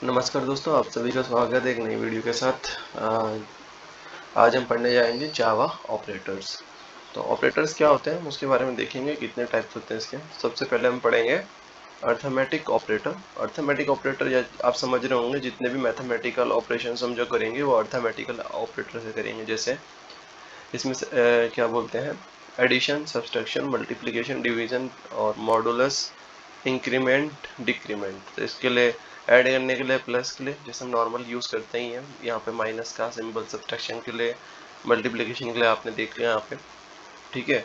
नमस्कार दोस्तों, आप सभी का स्वागत है एक नई वीडियो के साथ। आज हम पढ़ने जाएंगे जावा ऑपरेटर्स। तो ऑपरेटर्स क्या होते हैं उसके बारे में देखेंगे, कितने टाइप्स होते हैं इसके। सबसे पहले हम पढ़ेंगे अर्थमेटिक ऑपरेटर। अर्थमेटिक ऑपरेटर या आप समझ रहे होंगे जितने भी मैथमेटिकल ऑपरेशंस हम जो करेंगे वो अर्थमेटिकल ऑपरेटर से करेंगे। जैसे इसमें क्या बोलते हैं, एडिशन, सब्सट्रैक्शन, मल्टीप्लिकेशन, डिवीजन और मॉडुलस, इंक्रीमेंट, डिक्रीमेंट। तो इसके लिए ऐड करने के लिए प्लस के लिए जैसे हम नॉर्मल यूज करते ही हैं, यहाँ पे माइनस का सिंबल, सब्सट्रैक्शन के लिए, मल्टीप्लिकेशन के लिए आपने देख लिया यहाँ पे, ठीक है।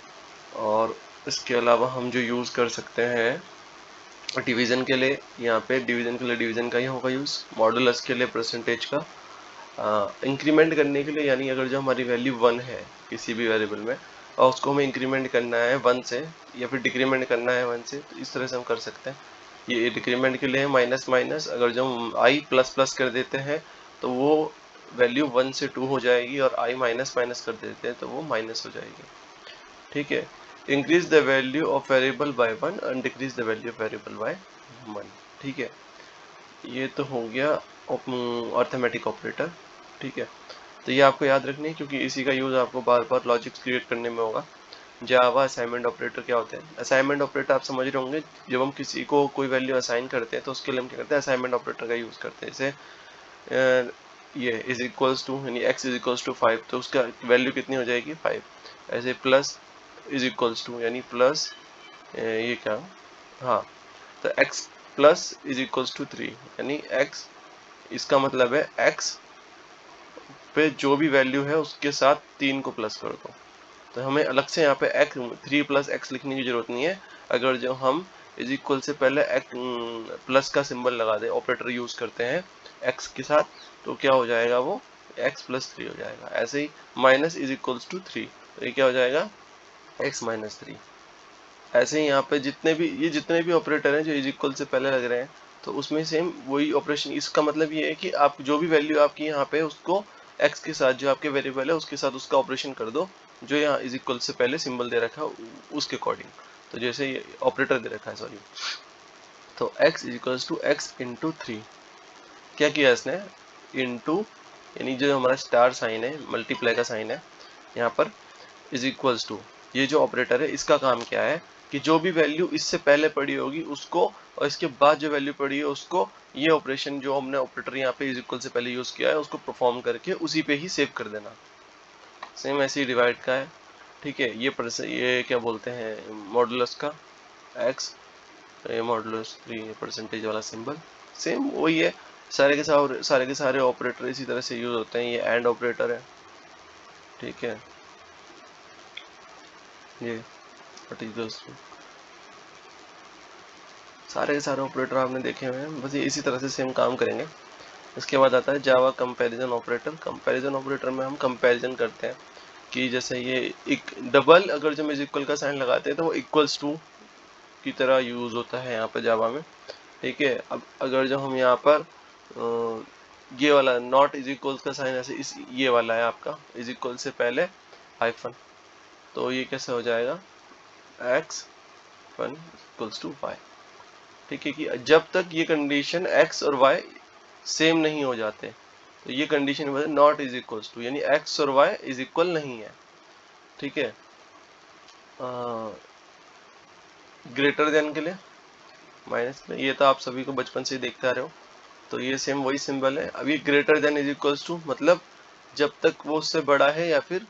और इसके अलावा हम जो यूज कर सकते हैं डिवीजन के लिए, यहाँ पे डिवीजन के लिए डिवीजन का ही होगा यूज, मॉडुलस के लिए परसेंटेज का, इंक्रीमेंट करने के लिए यानी अगर जो हमारी वैल्यू 1 है किसी भी वेरिएबल में और उसको हमें इंक्रीमेंट करना है 1 से या फिर डिक्रीमेंट करना है 1 से, तो इस तरह से हम कर सकते हैं। ये डिक्रीमेंट के लिए है माइनस माइनस, अगर जो हम आई प्लस प्लस कर देते हैं तो वो वैल्यू 1 से 2 हो जाएगी, और आई माइनस माइनस कर देते हैं तो वो माइनस हो जाएगी, ठीक है। Increase the value of variable bye 1 and decrease the value of variable bye 1, ठीक है। ये तो हो गया अर्थमेटिक ऑपरेटर, ठीक है। तो ये आपको याद रखनी है क्योंकि इसी का यूज आपको बार बार लॉजिक क्रिएट करने में होगा। जावा असाइनमेंट ऑपरेटर क्या होते हैं? असाइनमेंट ऑपरेटर आप समझ रहे होंगे, जब हम किसी को कोई वैल्यू असाइन करते हैं तो उसके लिए हम क्या करते हैं, असाइनमेंट ऑपरेटर का यूज करते हैं। जैसे ये इज इक्वल्स टू यानी x इज इक्वल्स टू 5, तो उसका वैल्यू कितनी हो जाएगी 5। ऐसे प्लस इज इक्वल्स टू यानी प्लस ये क्या, हाँ, तो x plus is equals to 3 यानी x, इसका मतलब है x पे जो भी वैल्यू है उसके साथ 3 को प्लस कर दो। तो हमें अलग से यहाँ पे x 3 प्लस x लिखने की जरूरत नहीं है। अगर जो हम इज इक्वल से पहले x प्लस का सिंबल लगा दे, ऑपरेटर यूज करते हैं x के साथ, तो क्या हो जाएगा, वो x प्लस 3 हो जाएगा। ऐसे ही माइनस इज इक्वल्स टू 3, तो ये क्या हो जाएगा, x माइनस 3। ऐसे ही यहाँ पे जितने भी ऑपरेटर हैं जो इज इक्वल से पहले लग रहे हैं, तो उसमें सेम वही ऑपरेशन। इसका मतलब ये है कि आप जो भी वैल्यू आपकी यहाँ पे उसको x के साथ, जो आपके वेरिएबल है उसके साथ उसका ऑपरेशन कर दो, जो यहाँ इज इक्वल से पहले सिंबल दे रखा है उसके अकॉर्डिंग। तो जैसे ये ऑपरेटर दे रखा है, सॉरी, तो x is equal to x into 3, क्या किया इसने, इंटू, यानी जो हमारा स्टार साइन है, मल्टीप्लाई का साइन है यहाँ पर, इज इक्वल्स टू, ये जो ऑपरेटर है इसका काम क्या है कि जो भी वैल्यू इससे पहले पड़ी होगी उसको, और इसके बाद जो वैल्यू पड़ी है उसको, ये ऑपरेशन जो हमने ऑपरेटर यहाँ पे इज इक्वल से पहले यूज किया है उसको परफॉर्म करके उसी पे ही सेव कर देना। सेम ऐसे ही डिवाइड का है, ठीक है। ये क्या बोलते हैं, मॉडुलस का x, ये मॉडुलस 3 परसेंटेज वाला सिंबल, सेम वही है। सारे के सारे ऑपरेटर इसी तरह से यूज होते हैं। ये एंड ऑपरेटर है, ठीक है, ये सारे के सारे ऑपरेटर आपने देखे हुए हैं, बस ये इसी तरह से सेम काम करेंगे। इसके बाद आता है जावा कंपैरिजन ऑपरेटर। कंपैरिजन ऑपरेटर में हम कंपैरिजन करते हैं कि जैसे ये एक डबल, अगर जो हम इक्वल का साइन लगाते हैं तो वो इक्वल्स टू की तरह यूज होता है यहाँ पे जावा में, ठीक है। अब अगर जो हम यहाँ पर ये वाला नॉट इज इक्वल का साइन ऐसे ये वाला है आपका इज इक्वल से पहले हाइफन, तो ये कैसे हो जाएगा, x 1 इक्वल्स टू y, ठीक है। कि जब तक ये कंडीशन x और y सेम नहीं हो जाते, तो ये condition not is equals to यानी x और y इज इक्वल नहीं है, ठीक है। ग्रेटर देन के लिए माइनस में, ये तो आप सभी को बचपन से ही देखते आ रहे हो, तो ये सेम वही सिंबल है। अब ये greater than is equals to मतलब जब तक वो उससे बड़ा है या फिर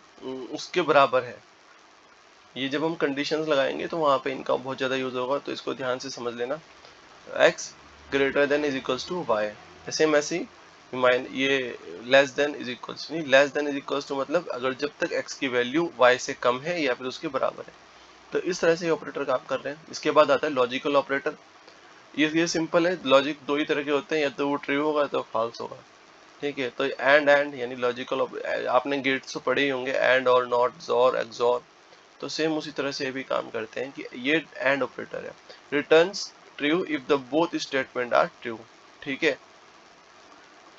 उसके बराबर है। ये जब हम कंडीशंस लगाएंगे तो वहां पे इनका बहुत ज्यादा यूज होगा, तो इसको ध्यान से समझ लेना। x greater than is equals to y, same ऐसे ही ये लेस देन इज इक्वल्स, नहीं, less than is equals to मतलब अगर जब तक x की वैल्यू y से कम है या फिर उसके बराबर है। तो इस तरह से ऑपरेटर काम कर रहे हैं। इसके बाद आता है लॉजिकल ऑपरेटर। ये सिंपल है, लॉजिक दो ही तरह के होते हैं, या तो वो ट्रू होगा तो फॉल्स होगा, ठीक है। तो एंड यानी लॉजिकल, आपने गेट्स तो पढ़े ही होंगे, एंड और नॉट, जोर, एक्सॉर, तो सेम उसी तरह से भी काम करते हैं कि ये एंड ऑपरेटर है। Returns true if the both statement are true, ठीक है।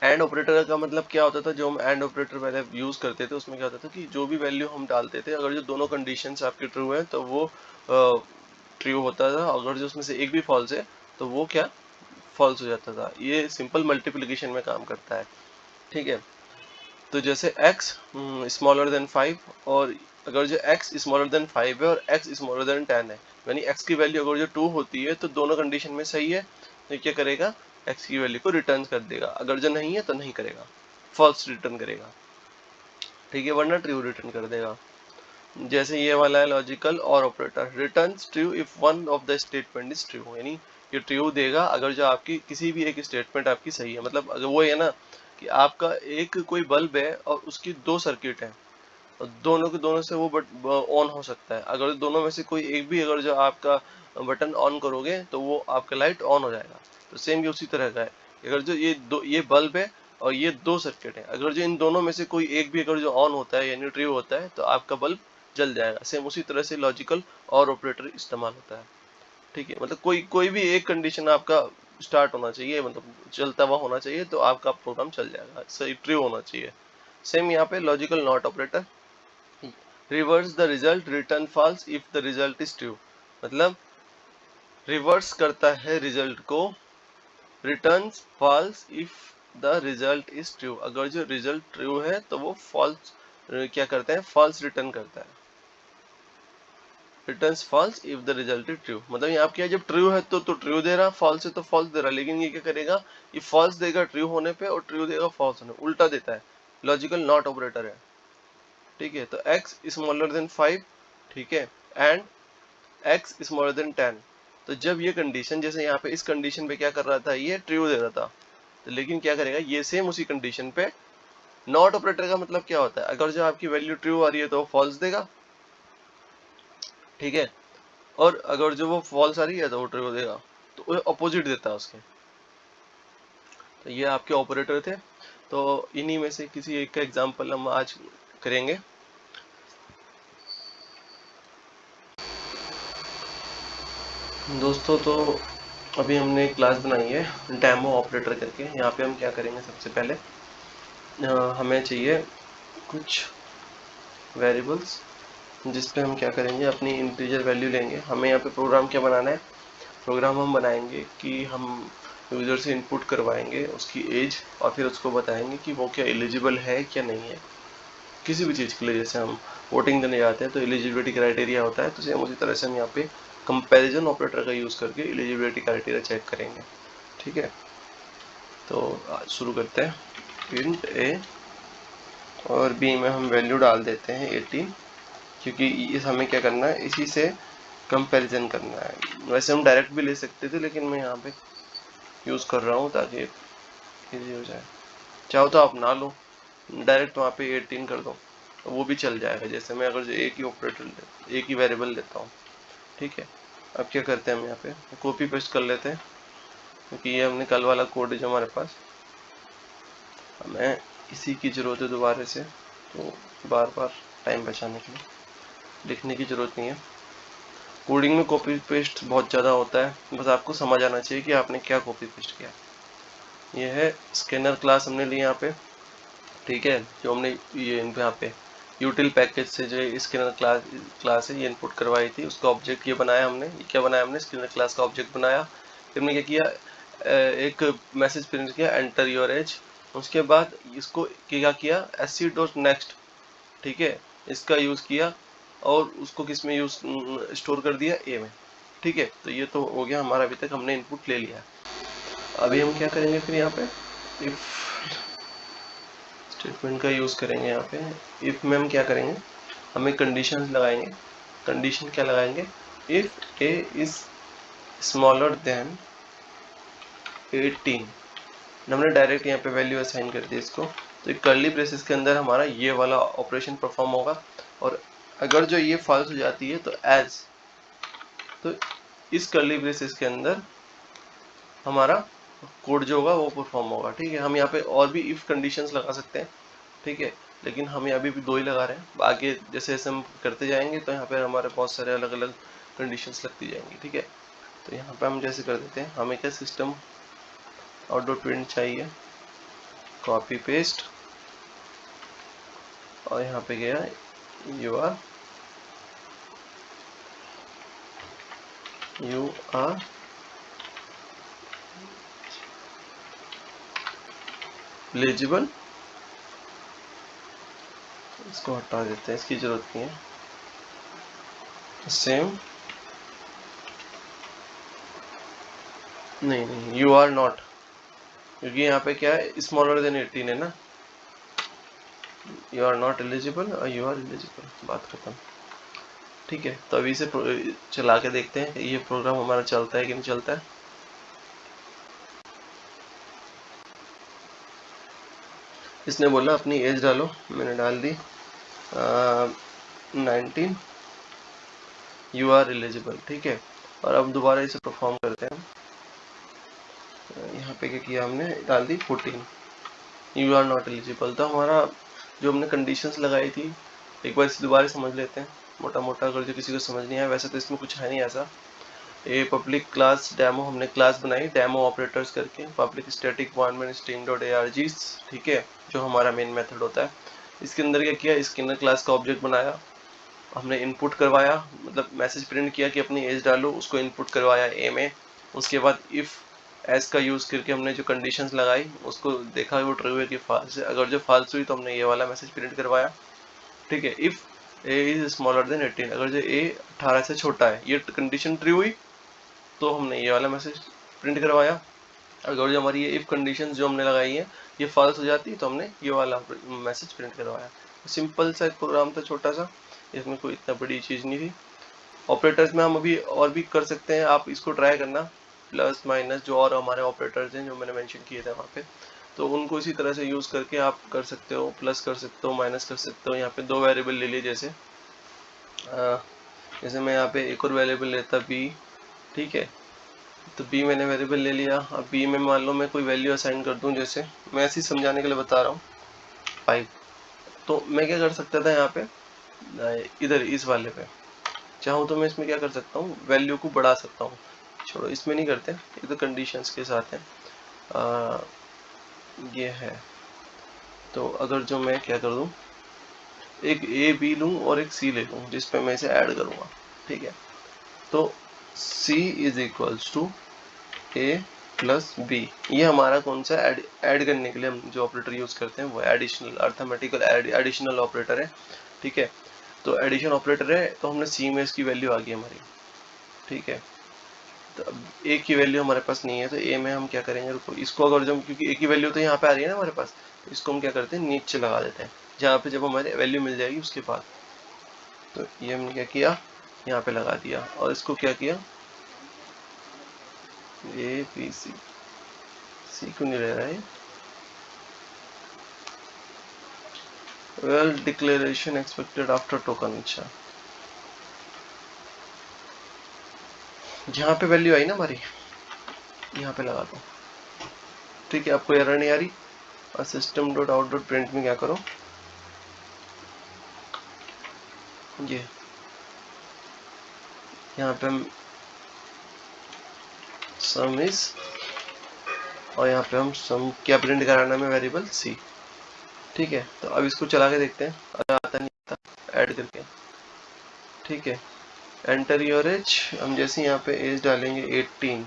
एंड ऑपरेटर का मतलब क्या होता था, जो हम एंड ऑपरेटर पहले यूज करते थे उसमें क्या होता था कि जो भी वैल्यू हम डालते थे, अगर जो दोनों कंडीशंस आपके ट्रू है तो वो ट्रू होता था, अगर जो उसमें से एक भी फॉल्स है तो वो क्या फॉल्स हो जाता था। ये सिंपल मल्टीप्लिकेशन में काम करता है, ठीक है। तो जैसे x स्मॉलर देन 5, और अगर जो x स्मॉलर देन 5 है और x स्मॉलर देन 10 है, यानी x की वैल्यू अगर जो 2 होती है तो दोनों कंडीशन में सही है, तो क्या करेगा, x की वैल्यू को रिटर्न कर देगा। अगर जो नहीं है तो नहीं करेगा, फॉल्स रिटर्न करेगा, ठीक है, वरना ट्रू रिटर्न कर देगा। जैसे ये वाला है लॉजिकल और operator, returns true if one of the statement is true, यानी ये ट्रू देगा अगर जो आपकी किसी भी एक स्टेटमेंट आपकी सही है। मतलब अगर वो है ना कि आपका एक कोई बल्ब है और उसकी 2 सर्किट है, और दोनों के दोनों से वो ऑन हो सकता है। अगर दोनों में से कोई एक भी अगर जो आपका बटन ऑन करोगे तो वो आपका लाइट ऑन हो जाएगा। तो सेम ये उसी तरह का है, अगर जो ये बल्ब है और ये 2 सर्किट है, अगर जो इन दोनों में से कोई एक भी अगर जो ऑन होता है यानी ट्रू होता है तो आपका बल्ब जल जाएगा। सेम उसी तरह से लॉजिकल और ऑपरेटर इस्तेमाल होता है, ठीक है। मतलब कोई भी एक कंडीशन आपका स्टार्ट होना चाहिए, मतलब चलता हुआ होना चाहिए, तो आपका प्रोग्राम चल जाएगा, सही ट्रू होना चाहिए। सेम यहाँ पे logical not operator, reverse the result return false if the result is true, मतलब रिवर्स करता है रिजल्ट को, return false if the result is true, अगर जो रिजल्ट ट्रू है तो वो फॉल्स क्या करता है, फॉल्स रिटर्न करता है। Returns false if the result is true, मतलब यहाँ क्या, जब ट्रू है तो ट्रू दे रहा, फॉल्स है तो फॉल्स दे रहा। लेकिन ये क्या करेगा, ये फॉल्स देगा ट्रू होने पे और ट्रू देगा फॉल्स होने, उल्टा देता है। लॉजिकल नॉट ऑपरेटर है, ठीक है। तो x स्मॉलर देन 5, ठीक है, एंड x स्मॉलर देन 10, तो जब ये कंडीशन, जैसे यहाँ पे इस कंडीशन पे क्या कर रहा था, ये ट्रू दे रहा था, तो लेकिन क्या करेगा, ये सेम उसी कंडीशन पे नॉट ऑपरेटर का मतलब क्या होता है, अगर जो आपकी वैल्यू ट्रू आ रही है तो वो फॉल्स देगा, ठीक है, और अगर जो वो फॉल्स आ रही है तो वो ट्रू देगा, तो वो अपोजिट देता है उसके। तो ये आपके ऑपरेटर थे, तो इन्हीं में से किसी एक का एग्जांपल हम आज करेंगे। दोस्तों, तो अभी हमने एक क्लास बनाई है डेमो ऑपरेटर करके। यहाँ पे हम क्या करेंगे, सबसे पहले हमें चाहिए कुछ वेरिएबल्स, जिस पे हम क्या करेंगे, अपनी इंटीजर वैल्यू लेंगे। हमें यहाँ पे प्रोग्राम क्या बनाना है, प्रोग्राम हम बनाएंगे कि हम यूज़र से इनपुट करवाएंगे उसकी एज, और फिर उसको बताएंगे कि वो क्या एलिजिबल है क्या नहीं है किसी भी चीज़ के लिए। जैसे हम वोटिंग देने जाते हैं तो एलिजिबिलिटी क्राइटेरिया होता है, तो सेम उसी तरह से हम यहाँ पे कंपैरिजन ऑपरेटर का यूज़ करके एलिजिबिलिटी क्राइटेरिया चेक करेंगे, ठीक है। तो शुरू करते हैं। इंट ए और बी में हम वैल्यू डाल देते हैं 18, क्योंकि इस हमें क्या करना है, इसी से कंपैरिजन करना है। वैसे हम डायरेक्ट भी ले सकते थे, लेकिन मैं यहाँ पे यूज़ कर रहा हूँ ताकि इजी हो जाए। चाहो तो आप ना लो, डायरेक्ट वहाँ पे 18 कर दो, तो वो भी चल जाएगा। जैसे मैं अगर एक ही ऑपरेटर एक ही वेरिएबल लेता हूँ, ठीक है। अब क्या करते हैं, हम यहाँ पे कॉपी पेस्ट कर लेते हैं, क्योंकि ये हमने कल वाला कोड है जो हमारे पास, हमें इसी की ज़रूरत है दोबारा से, तो बार बार टाइम बचाने के लिए लिखने की ज़रूरत नहीं है। कोडिंग में कॉपी पेस्ट बहुत ज़्यादा होता है, बस आपको समझ आना चाहिए कि आपने क्या कॉपी पेस्ट किया। ये है स्कैनर क्लास हमने ली यहाँ पे, ठीक है, जो हमने ये यहाँ पे यूटिल पैकेज से जो स्कैनर क्लास है ये इनपुट करवाई थी, उसका ऑब्जेक्ट ये बनाया हमने। ये क्या बनाया हमने, स्कैनर क्लास का ऑब्जेक्ट बनाया। फिर हमने क्या किया, एक मैसेज प्रिंट किया, एंटर योर एज। उसके बाद इसको क्या किया, sc.next, ठीक है, इसका यूज़ किया और उसको किस में यूज़ स्टोर कर दिया, ए में, ठीक है। तो ये तो हो गया हमारा, अभी तक हमने इनपुट ले लिया। अभी हम क्या करेंगे, फिर यहाँ पे इफ स्टेटमेंट का यूज़ करेंगे। यहाँ पे इफ में हम क्या करेंगे, हमें कंडीशंस लगाएंगे। कंडीशन क्या लगाएंगे, if A is smaller than 18, हमने डायरेक्ट यहाँ पे वैल्यू असाइन कर दी इसको, तो एक कर्ली ब्रेसेस के अंदर हमारा ये वाला ऑपरेशन परफॉर्म होगा। और अगर जो ये फॉल्स हो जाती है तो एज, तो इस कर्ली ब्रेसेस के अंदर हमारा कोड जो होगा वो परफॉर्म होगा, ठीक है। हम यहाँ पे और भी इफ कंडीशंस लगा सकते हैं, ठीक है, लेकिन हम अभी भी 2 ही लगा रहे हैं। आगे जैसे जैसे हम करते जाएंगे तो यहाँ पे हमारे बहुत सारे अलग अलग कंडीशंस लगती जाएंगी, ठीक है। तो यहाँ पे हम जैसे कर देते हैं, हमें क्या सिस्टम आउट डॉट प्रिंट चाहिए, कॉपी पेस्ट, और यहाँ पे गया यू आर एलिजिबल, इसको हटा देते हैं, इसकी जरूरत नहीं है। सेम, नहीं यू आर नॉट, क्योंकि यहाँ पे क्या है, स्मॉलर देन 18 है ना, यू आर नॉट एलिजिबल और यू आर एलिजिबल, बात खत्म। ठीक है, तो अभी इसे चला के देखते हैं ये प्रोग्राम हमारा चलता है कि नहीं चलता है। इसने बोला अपनी एज डालो, मैंने डाल दी 19, यू आर एलिजिबल। ठीक है, और अब दोबारा इसे परफॉर्म करते हैं। यहाँ पे क्या किया हमने, डाल दी 14, यू आर नॉट एलिजिबल। तो हमारा जो हमने कंडीशंस लगाई थी, एक बार इसे दोबारा समझ लेते हैं मोटा मोटा, अगर जो किसी को समझ नहीं आया। वैसे तो इसमें कुछ है नहीं ऐसा। ये पब्लिक क्लास डेमो, हमने क्लास बनाई डेमो ऑपरेटर्स करके, public static void main string dot args, ठीक है, जो हमारा मेन मेथड होता है। इसके अंदर क्या किया, इसके अंदर क्लास का ऑब्जेक्ट बनाया, हमने इनपुट करवाया, मतलब मैसेज प्रिंट किया कि अपनी एज डालो, उसको इनपुट करवाया ए में। उसके बाद इफ एज का यूज करके हमने जो कंडीशंस लगाई उसको देखा वो ट्रू है कि फाल्स है। अगर जो फाल्स हुई तो हमने ये वाला मैसेज प्रिंट करवाया। ठीक है, if A is smaller than 18, अगर जो ए 18 से छोटा है, ये कंडीशन ट्रू हुई तो हमने ये वाला मैसेज प्रिंट करवाया। अगर जो हमारी ये इफ कंडीशन जो हमने लगाई है ये फॉल्स हो जाती तो हमने ये वाला मैसेज प्रिंट करवाया। सिंपल सा प्रोग्राम था, छोटा सा, इसमें कोई इतना बड़ी चीज़ नहीं थी। ऑपरेटर्स में हम अभी और भी कर सकते हैं, आप इसको ट्राई करना, प्लस माइनस जो और हमारे ऑपरेटर्स हैं जो मैंने मेंशन किए थे वहाँ पे, तो उनको इसी तरह से यूज़ करके आप कर सकते हो, प्लस कर सकते हो, माइनस कर सकते हो। यहाँ पे दो वेरिएबल ले लिए, जैसे मैं यहाँ पे एक और वेरिएबल लेता बी, ठीक है, तो बी मैंने वेरिएबल ले लिया। अब बी में मान लो मैं कोई वैल्यू असाइन कर दूं, जैसे मैं ऐसे ही समझाने के लिए बता रहा हूँ 5, तो मैं क्या कर सकता था यहाँ पे, इधर इस वाले पे चाहूँ तो मैं इसमें क्या कर सकता हूँ, वैल्यू को बढ़ा सकता हूँ। छोड़ो, इसमें नहीं करते, ये तो कंडीशंस के साथ है। ये है, तो अगर जो मैं क्या कर दूँ, एक ए बी लूँ और एक सी ले लूँ जिस पे मैं इसे ऐड करूँगा। ठीक है, तो C is equals to A plus B, ये हमारा कौन सा ऐड करने के लिए हम जो ऑपरेटर यूज करते हैं वो एडिशनल अर्थमेटिकल एडिशनल ऑपरेटर है। ठीक है, तो एडिशन ऑपरेटर है, तो हमने सी में इसकी वैल्यू आ गई हमारी। ठीक है, तो अब ए की वैल्यू हमारे पास नहीं है, तो ए में हम क्या करेंगे, रुको, इसको अगर जब, क्योंकि ए की वैल्यू तो यहाँ पे आ रही है ना हमारे पास, तो इसको हम क्या करते हैं, नीचे लगा देते हैं, जहाँ पे जब हमारे वैल्यू मिल जाएगी उसके बाद। तो ये हमने क्या किया, यहाँ पे लगा दिया, और इसको क्या किया, ए बी सी, सी क्यों नहीं ले रहा है, well declaration expected after token. अच्छा, यहाँ पे वैल्यू आई ना हमारी, यहाँ पे लगा दो। ठीक है, आपको एरर नहीं आ रही, और system dot out dot print में क्या करो, ये यहाँ पे हम सम इज, और यहाँ पे हम सम क्या प्रिंट कराना में, वेरिएबल सी। ठीक है, तो अब इसको चला के देखते हैं, अगर आता नहीं आता ऐड करके। ठीक है, एंटर योर एज, हम जैसे यहाँ पे एज डालेंगे 18,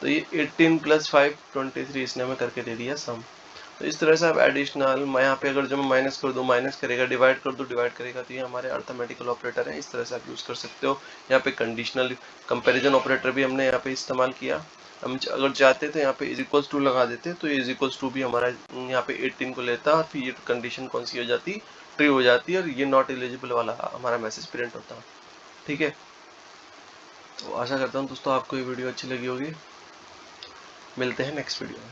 तो ये 18 प्लस 5 23 इसने हमें करके दे दिया सम। तो इस तरह से आप एडिशनल, मैं यहाँ पे अगर जब मैं माइनस कर दूँ माइनस करेगा, डिवाइड कर दूँ डिवाइड करेगा, तो ये हमारे अर्थमेटिकल ऑपरेटर है, इस तरह से आप यूज़ कर सकते हो। यहाँ पे कंडीशनल कंपैरिजन ऑपरेटर भी हमने यहाँ पे इस्तेमाल किया। हम अगर चाहते तो यहाँ पे इज इक्वल्स टू लगा देते, तो ये इज इक्वल्स टू भी हमारा यहाँ पे 18 को लेता, और फिर ये कंडीशन कौन सी हो जाती, ट्रू हो जाती, और ये नॉट एलिजिबल वाला हमारा मैसेज प्रिंट होता। ठीक है, तो आशा करता हूँ दोस्तों आपको ये वीडियो अच्छी लगी होगी। मिलते हैं नेक्स्ट वीडियो में।